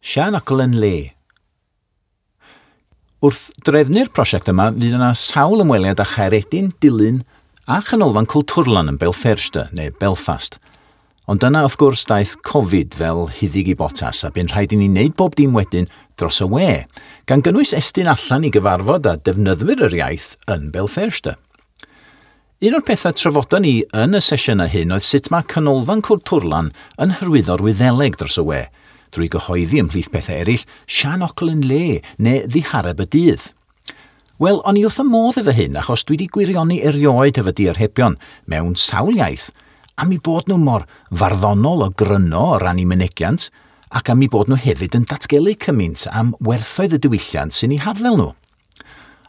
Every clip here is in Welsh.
Sianocl yn le. Wrth drefnu'r prosiect yma, fydd yna sawl ymweliad â Chaeredin, Dilyn a chanolfan Cwltwrlan yn Belfyrsta neu Belfast. Ond dyna wrth gwrs daeth Covid fel hyddig I botas a bydd rhaid I ni wneud bob dim wedyn dros y we, gan gynnwys estyn allan I gyfarfod â defnyddwyr yr iaith yn Belfyrsta. Un o'r pethau trafodon ni yn y sesiynau hyn oedd sut mae canolfan Cwltwrlan yn hyrwyddo'r Wyddeleg dros y we, drwy gyhoeddi ymhlith pethau eraill Sianocl yn le neu ddihareb y dydd. Wel, o'n I wrth y modd efo hyn achos dwi wedi gwirioni erioed efo diarhebion mewn sawl iaith, am I bod nhw mor farddonol o gryno o ran I mynegiant, ac am I bod nhw hefyd yn datgelu cymaint am werthoedd y diwylliant sy'n I harddel nhw.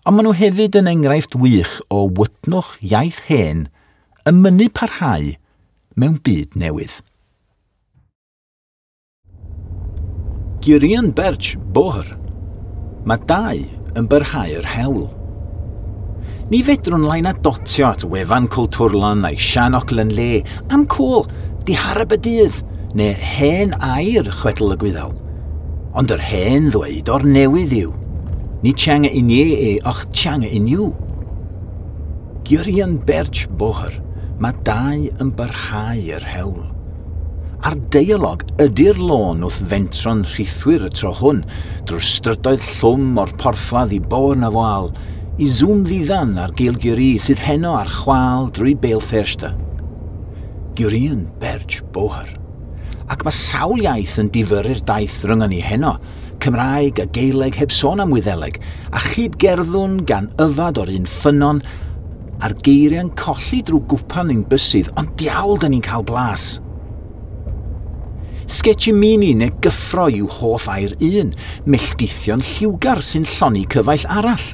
Ond maen nhw hefyd yn enghraifft wych o wytnwch iaith hen yn mynnu parhau mewn byd newydd. Girion Berch Bohr. Mae dau yn byrhau'r hewl. Ni fedrwn lain a dotio at wefan Cwltwrlan neu Sianocl yn le am cwl, dihareb y dydd, neu hen air chwedl y Gwyddel. Ond yr hen ddweud o'r newydd yw, ni tianga unie e och tianga uniw. Girion Berch Bohr, mae dau yn byrhau'r hewl. Ar deialog ydy'r lôn wrth fentron rhithwyr y tro hwn, drwy'r strydoedd llwm o'r porthladd I bor na foal, I zoom ddiddan ar Gaelguri sydd heno ar chwal drwy Belfyrsta. Girion Berch Bohr. Ac mae sawl iaith yn difyru'r daith ryngon ni heno, Cymraeg a Gaeleg heb sôn am Wyddeleg, a chyd gerddwn gan yfad o'r un ffynon, a'r geiriau'n colli drwy gwpan ein bysydd, ond diawl dyn ni'n cael blas. Sketchimini neu gyffro yw hoff air un, melltithion lliwgar sy'n lloni cyfaill arall.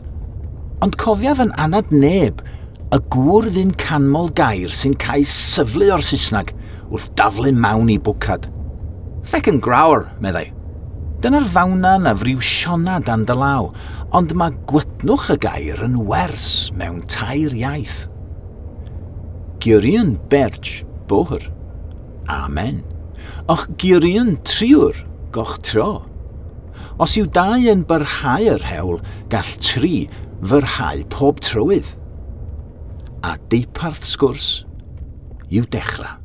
Ond cofiaf yn anad neb, y gŵr ddyn canmol gair sy'n cael syflu o'r Saesneg wrth daflu mewn I bwcad. Fecyn grawr, meddai. Dyna'r fawnan a friw siona dan dy law, ond mae gwtnwch y gair yn wers mewn tair iaith. Girion Berch Bohr. Amen. Och girion triwr goch tro. Os yw dau yn byrhau'r hewl, gall tri fyrhau pob trywydd. A deiparth sgwrs yw dechrau.